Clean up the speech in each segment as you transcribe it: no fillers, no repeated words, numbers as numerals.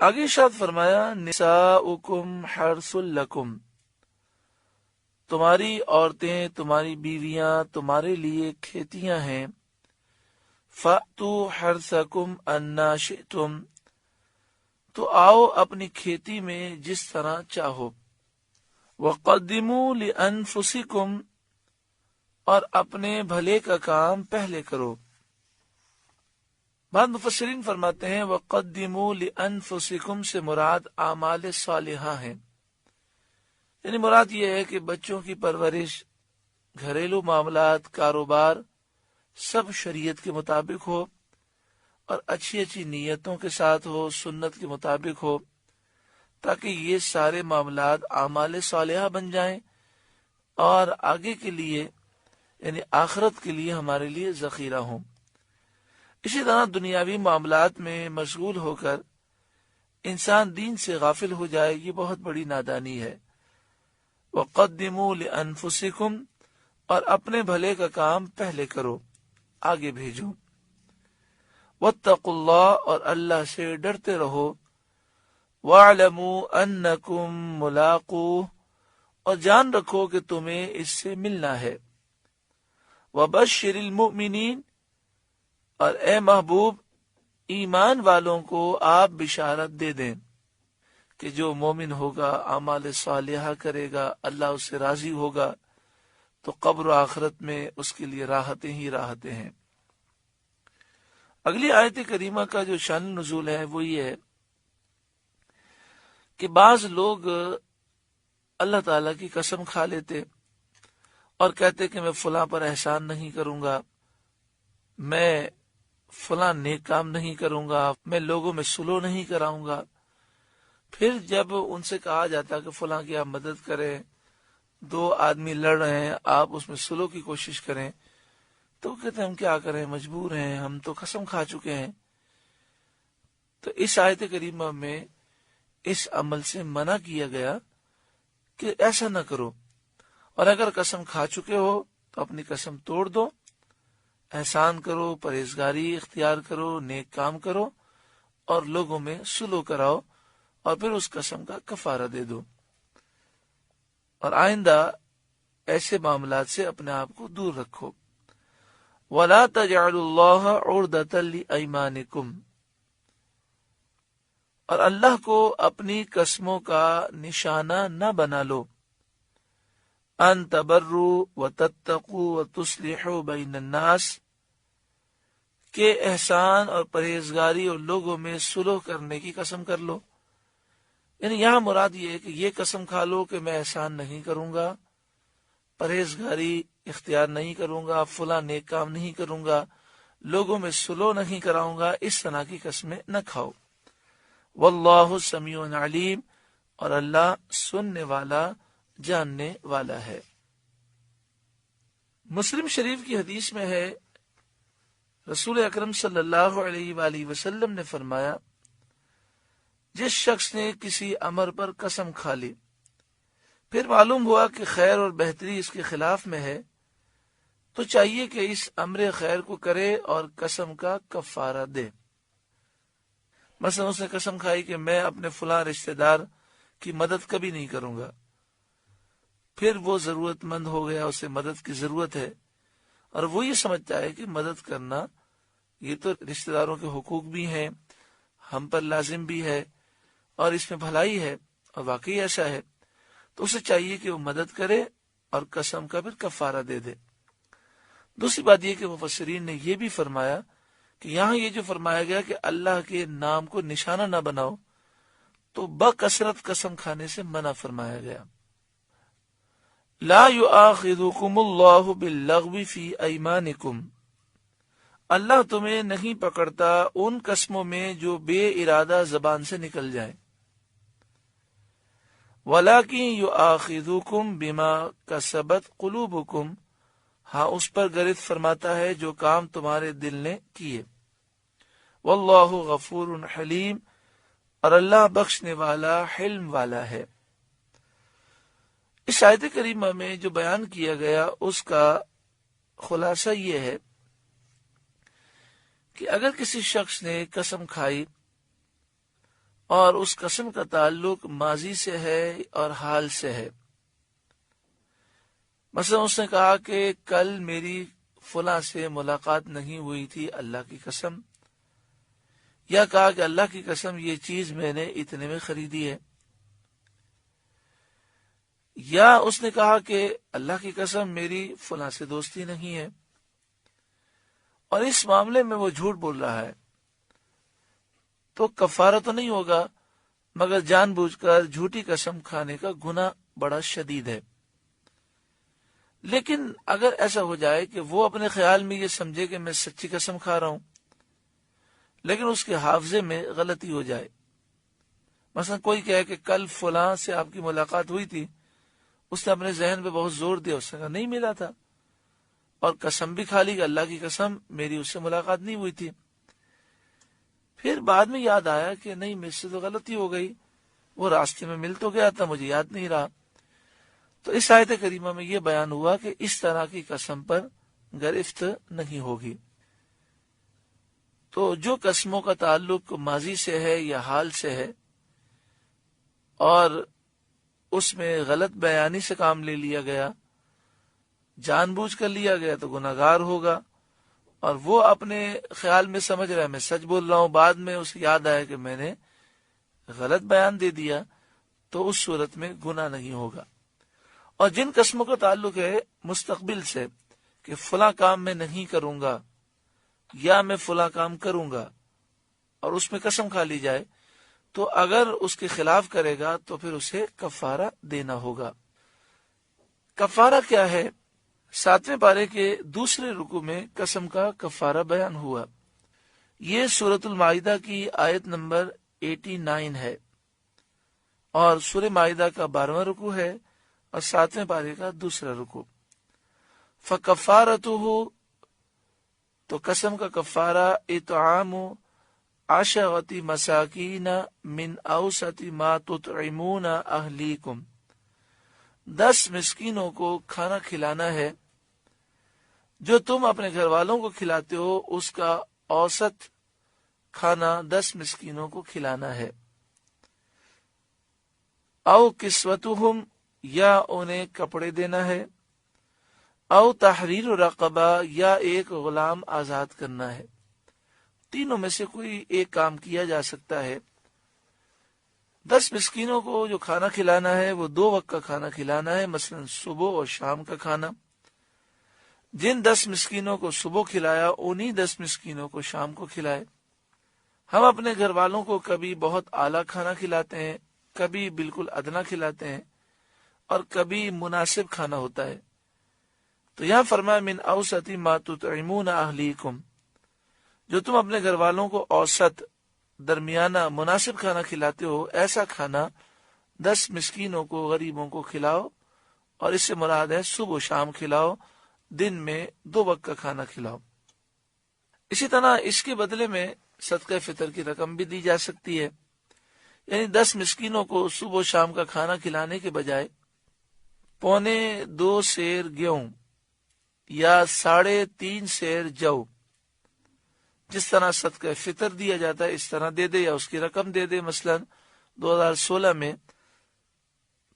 آگے ارشاد فرمایا نساؤکم حرث لکم، تمہاری عورتیں، تمہاری بیویاں تمہارے لیے کھیتیاں ہیں، فأتوا حرثکم انا شئتم، تو آؤ اپنی کھیتی میں جس طرح چاہو، وقدموا لانفسکم، اور اپنے بھلے کا کام پہلے کرو۔ بعض مفسرین فرماتے ہیں وقدموا لانفسکم سے مراد اعمال صالحہ ہیں، یعنی مراد یہ ہے کہ بچوں کی پرورش، گھریلو معاملات، کاروبار سب شریعت کے مطابق ہو اور اچھی اچھی نیتوں کے ساتھ ہو، سنت کے مطابق ہو، تاکہ یہ سارے معاملات اعمال صالحہ بن جائیں اور آگے کے لیے یعنی آخرت کے لیے ہمارے لیے ذخیرہ ہوں۔ اسی طرح دنیاوی معاملات میں مشغول ہو کر انسان دین سے غافل ہو جائے، یہ بہت بڑی نادانی ہے۔ وَقَدِّمُوا لِأَنفُسِكُمْ، اور اپنے بھلے کا کام پہلے کرو، آگے بھیجو۔ وَاتَّقُوا اللَّهَ، اور اللہ سے ڈرتے رہو۔ وَاعْلَمُوا أَنَّكُمْ مُلَاقُوهُ، اور جان رکھو کہ تمہیں اس سے ملنا ہے۔ وَبَشِّرِ الْمُؤْمِنِينَ، اور اے محبوب ایمان والوں کو آپ بشارت دے دیں کہ جو مومن ہوگا، اعمال صالحہ کرے گا، اللہ اس سے راضی ہوگا، تو قبر و آخرت میں اس کے لیے راحتیں ہی راحتیں ہیں۔ اگلی آیت کریمہ کا جو شان نزول ہے وہ یہ ہے کہ بعض لوگ اللہ تعالیٰ کی قسم کھا لیتے اور کہتے کہ میں فلاں پر احسان نہیں کروں گا، میں فلاں نیک کام نہیں کروں گا، میں لوگوں میں صلح نہیں کراؤں گا۔ پھر جب ان سے کہا جاتا کہ فلاں کی آپ مدد کریں، دو آدمی لڑ رہے ہیں، آپ اس میں صلح کی کوشش کریں، تو کہتے ہیں ہم کیا کریں، مجبور ہیں، ہم تو قسم کھا چکے ہیں۔ تو اس آیت کریمہ میں اس عمل سے منع کیا گیا کہ ایسا نہ کرو، اور اگر قسم کھا چکے ہو تو اپنی قسم توڑ دو، احسان کرو، پرہیزگاری اختیار کرو، نیک کام کرو اور لوگوں میں صلح کراؤ، اور پھر اس قسم کا کفارہ دے دو، اور آئندہ ایسے معاملات سے اپنے آپ کو دور رکھو۔ وَلَا تَجْعَلُوا اللَّهَ عُرْضَةً لِأَيْمَانِكُمْ، اور اللہ کو اپنی قسموں کا نشانہ نہ بنا لو۔ ان تبروا وتتقوا وتصلحوا بین الناس، کہ احسان اور پرہیزگاری اور لوگوں میں صلح کرنے کی قسم کر لو۔ یعنی یہاں مراد یہ ہے کہ یہ قسم کھا لو کہ میں احسان نہیں کروں گا، پرہیزگاری اختیار نہیں کروں گا، فلاں نیک کام نہیں کروں گا، لوگوں میں صلح نہیں کراؤں گا، اس طرح کی قسمیں نہ کھاؤ۔ واللہ سمیع علیم، اور اللہ سننے والا، جاننے والا ہے۔ مسلم شریف کی حدیث میں ہے رسول اکرم صلی اللہ علیہ وآلہ وسلم نے فرمایا جس شخص نے کسی امر پر قسم کھا لی، پھر معلوم ہوا کہ خیر اور بہتری اس کے خلاف میں ہے، تو چاہیے کہ اس امر خیر کو کرے اور قسم کا کفارہ دے۔ مثلا اس نے قسم کھائی کہ میں اپنے فلاں رشتہ دار کی مدد کبھی نہیں کروں گا، پھر وہ ضرورت مند ہو گیا، اسے مدد کی ضرورت ہے، اور وہ یہ سمجھتا ہے کہ مدد کرنا یہ تو رشتہ داروں کے حقوق بھی ہیں، ہم پر لازم بھی ہے، اور اس میں بھلائی ہے، اور واقعی ایسا ہے، تو اسے چاہیے کہ وہ مدد کرے اور قسم کا پھر کفارہ دے دے۔ دوسری بات یہ کہ مفسرین نے یہ بھی فرمایا کہ یہاں یہ جو فرمایا گیا کہ اللہ کے نام کو نشانہ نہ بناؤ، تو بکثرت قسم کھانے سے منع فرمایا گیا۔ لا یؤاخذکم اللہ باللغو فی ایمانکم، اللہ تمہیں نہیں پکڑتا ان قسموں میں جو بے ارادہ زبان سے نکل جائیں، ولیکن یؤاخذکم بما کسبت قلوبکم، ہاں اس پر گرفت فرماتا ہے جو کام تمہارے دل نے کیے۔ واللہ غفور حلیم، اور اللہ بخشنے والا، حلم والا ہے۔ اس آیت کریمہ میں جو بیان کیا گیا اس کا خلاصہ یہ ہے کہ اگر کسی شخص نے قسم کھائی اور اس قسم کا تعلق ماضی سے ہے اور حال سے ہے۔ مثلا اس نے کہا کہ کل میری فلاں سے ملاقات نہیں ہوئی تھی اللہ کی قسم، یا کہا کہ اللہ کی قسم یہ چیز میں نے اتنے میں خریدی ہے، یا اس نے کہا کہ اللہ کی قسم میری فلاں سے دوستی نہیں ہے، اور اس معاملے میں وہ جھوٹ بول رہا ہے، تو کفارہ تو نہیں ہوگا، مگر جان بوجھ کر جھوٹی قسم کھانے کا گناہ بڑا شدید ہے۔ لیکن اگر ایسا ہو جائے کہ وہ اپنے خیال میں یہ سمجھے کہ میں سچی قسم کھا رہا ہوں، لیکن اس کے حافظے میں غلطی ہو جائے، مثلا کوئی کہے کہ کل فلاں سے آپ کی ملاقات ہوئی تھی، اس نے اپنے ذہن پہ بہت زور دیا، اس نے کہا نہیں ملا تھا، اور قسم بھی کھا لی کہ اللہ کی قسم میری اس سے ملاقات نہیں ہوئی تھی۔ پھر بعد میں یاد آیا کہ نہیں، مجھ سے تو غلطی ہو گئی، وہ راستے میں مل تو گیا تھا، مجھے یاد نہیں رہا۔ تو اس آیت کریمہ میں یہ بیان ہوا کہ اس طرح کی قسم پر گرفت نہیں ہوگی۔ تو جو قسموں کا تعلق ماضی سے ہے یا حال سے ہے، اور اس میں غلط بیانی سے کام لے لیا گیا، جان بوجھ کر لیا گیا، تو گناہگار ہوگا، اور وہ اپنے خیال میں سمجھ رہا ہے میں سچ بول رہا ہوں، بعد میں اسے یاد آیا کہ میں نے غلط بیان دے دیا، تو اس صورت میں گناہ نہیں ہوگا۔ اور جن قسموں کا تعلق ہے مستقبل سے کہ فلاں کام میں نہیں کروں گا یا میں فلاں کام کروں گا، اور اس میں قسم کھا لی جائے، تو اگر اس کے خلاف کرے گا تو پھر اسے کفارہ دینا ہوگا۔ کفارہ کیا ہے؟ 7ویں پارے کے دوسرے رکوع میں قسم کا کفارہ بیان ہوا۔ یہ سورۃ المائدہ کی آیت نمبر 89 ہے، اور سورہ مائدہ کا 12واں رکوع ہے، اور 7ویں پارے کا دوسرا رکوع۔ فَكَفَّارَتُهُ، تو قسم کا کفارہ اطعام 10 مساکین من اوسط ما تطعمون اہلیکم، 10 مسکینوں کو کھانا کھلانا ہے جو تم اپنے گھر والوں کو کھلاتے ہو، اس کا اوسط کھانا 10 مسکینوں کو کھلانا ہے۔ او کسوتہم، یا انہیں کپڑے دینا ہے، او تحریر رقبہ، یا ایک غلام آزاد کرنا ہے۔ تینوں میں سے کوئی ایک کام کیا جا سکتا ہے۔ 10 مسکینوں کو جو کھانا کھلانا ہے وہ 2 وقت کا کھانا کھلانا ہے، مثلا صبح اور شام کا کھانا۔ جن 10 مسکینوں کو صبح کھلایا، انہی 10 مسکینوں کو شام کو کھلائے۔ ہم اپنے گھر والوں کو کبھی بہت اعلیٰ کھانا کھلاتے ہیں، کبھی بالکل ادنا کھلاتے ہیں، اور کبھی مناسب کھانا ہوتا ہے۔ تو یہاں فرمایا من اوسط ما تطعمون اہلیکم، جو تم اپنے گھر والوں کو اوسط، درمیانہ، مناسب کھانا کھلاتے ہو، ایسا کھانا 10 مسکینوں کو، غریبوں کو کھلاؤ، اور اس سے مراد ہے صبح و شام کھلاؤ، دن میں 2 وقت کا کھانا کھلاؤ۔ اسی طرح اس کے بدلے میں صدقہ فطر کی رقم بھی دی جا سکتی ہے، یعنی 10 مسکینوں کو صبح و شام کا کھانا کھلانے کے بجائے 2.25 سیر گیہوں یا 3.5 سیر جو، جس طرح صدقہ فطر دیا جاتا ہے اس طرح دے دے، یا اس کی رقم دے دے۔ مثلا 2016 میں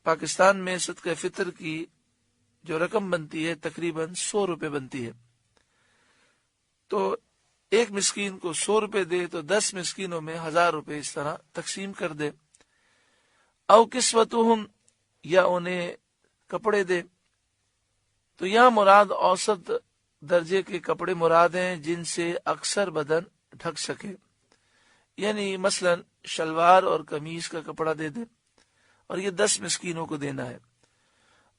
پاکستان میں صدقہ فطر کی جو رقم بنتی ہے تقریباً 100 روپے بنتی ہے، تو ایک مسکین کو 100 روپے دے تو 10 مسکینوں میں 1000 روپے اس طرح تقسیم کر دے۔ او کسوتہم، یا انہیں کپڑے دے، تو یہاں مراد اوسط درجے کے کپڑے مراد ہیں جن سے اکثر بدن ڈھک سکے، یعنی مثلا شلوار اور قمیص کا کپڑا دے دے، اور یہ 10 مسکینوں کو دینا ہے۔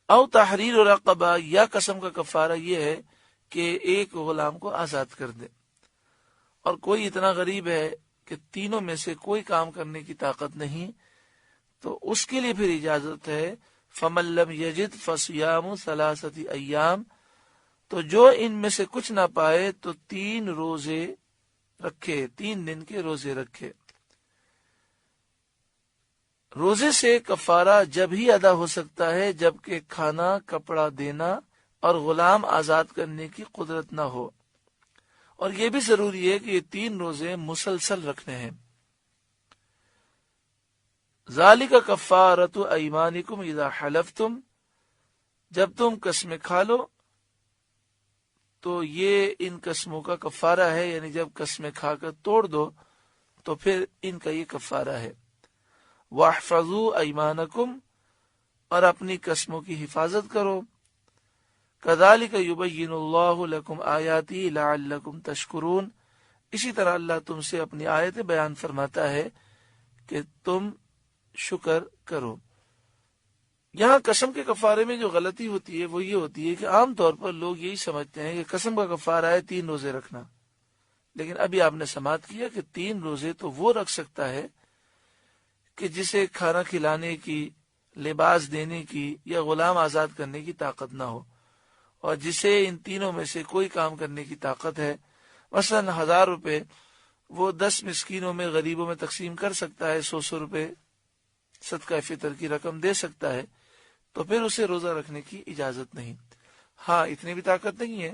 او تحریر رقبہ، یا قسم کا کفارہ یہ ہے کہ ایک غلام کو آزاد کر دے، اور کوئی اتنا غریب ہے کہ تینوں میں سے کوئی کام کرنے کی طاقت نہیں، تو اس کے لیے پھر اجازت ہے فَمَن لَّمْ يَجِدْ فَصِيَامُ 3 ایام، تو جو ان میں سے کچھ نہ پائے تو 3 روزے رکھے، 3 دن کے روزے رکھے۔ روزے سے کفارہ جب ہی ادا ہو سکتا ہے جبکہ کھانا، کپڑا دینا اور غلام آزاد کرنے کی قدرت نہ ہو، اور یہ بھی ضروری ہے کہ یہ 3 روزے مسلسل رکھنے ہیں۔ ذالک کفارۃ ایمانکم اذا حلفتم، جب تم قسمیں کھا لو تو یہ ان قسموں کا کفارہ ہے، یعنی جب قسمیں کھا کر توڑ دو تو پھر ان کا یہ کفارہ ہے۔ واحفظوا ایمانکم، اور اپنی قسموں کی حفاظت کرو۔ کذالک یبین اللہ لکم آیاتہ لعلکم تشکرون، اسی طرح اللہ تم سے اپنی آیتیں بیان فرماتا ہے کہ تم شکر کرو۔ یہاں قسم کے کفارے میں جو غلطی ہوتی ہے وہ یہ ہوتی ہے کہ عام طور پر لوگ یہی سمجھتے ہیں کہ قسم کا کفارہ ہے 3 روزے رکھنا، لیکن ابھی آپ نے سماعت کیا کہ 3 روزے تو وہ رکھ سکتا ہے کہ جسے کھانا کھلانے کی، لباس دینے کی یا غلام آزاد کرنے کی طاقت نہ ہو، اور جسے ان تینوں میں سے کوئی کام کرنے کی طاقت ہے، مثلا 1000 روپے وہ 10 مسکینوں میں، غریبوں میں تقسیم کر سکتا ہے، 100 روپے صدقہ فطر کی رقم دے سکتا ہے، تو پھر اسے روزہ رکھنے کی اجازت نہیں۔ ہاں اتنی بھی طاقت نہیں ہے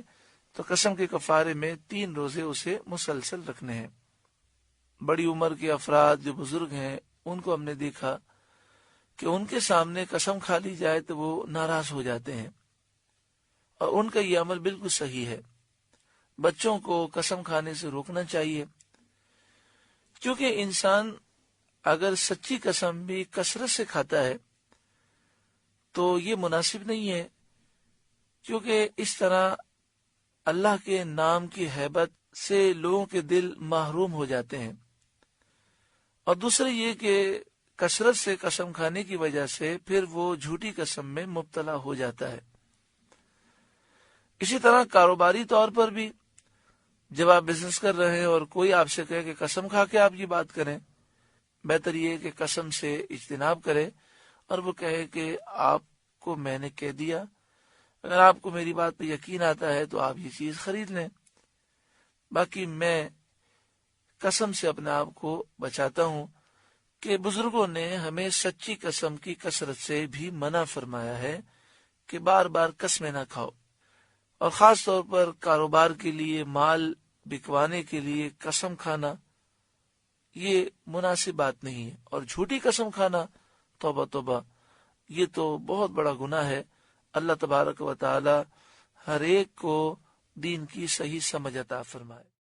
تو قسم کے کفارے میں 3 روزے اسے مسلسل رکھنے ہیں۔ بڑی عمر کے افراد جو بزرگ ہیں ان کو ہم نے دیکھا کہ ان کے سامنے قسم کھا لی جائے تو وہ ناراض ہو جاتے ہیں، اور ان کا یہ عمل بالکل صحیح ہے۔ بچوں کو قسم کھانے سے روکنا چاہیے، کیونکہ انسان اگر سچی قسم بھی کثرت سے کھاتا ہے تو یہ مناسب نہیں ہے، کیونکہ اس طرح اللہ کے نام کی ہیبت سے لوگوں کے دل محروم ہو جاتے ہیں، اور دوسرے یہ کہ کثرت سے قسم کھانے کی وجہ سے پھر وہ جھوٹی قسم میں مبتلا ہو جاتا ہے۔ اسی طرح کاروباری طور پر بھی جب آپ بزنس کر رہے ہیں اور کوئی آپ سے کہے کہ قسم کھا کے آپ یہ بات کریں، بہتر یہ ہے کہ قسم سے اجتناب کرے اور وہ کہے کہ آپ کو میں نے کہہ دیا، اگر آپ کو میری بات پہ یقین آتا ہے تو آپ یہ چیز خرید لیں، باقی میں قسم سے اپنے آپ کو بچاتا ہوں کہ بزرگوں نے ہمیں سچی قسم کی کثرت سے بھی منع فرمایا ہے کہ بار بار قسمیں نہ کھاؤ، اور خاص طور پر کاروبار کے لیے، مال بکوانے کے لیے قسم کھانا یہ مناسب بات نہیں ہے، اور جھوٹی قسم کھانا توبہ توبہ یہ تو بہت بڑا گناہ ہے۔ اللہ تبارک و تعالی ہر ایک کو دین کی صحیح سمجھ عطا فرمائے۔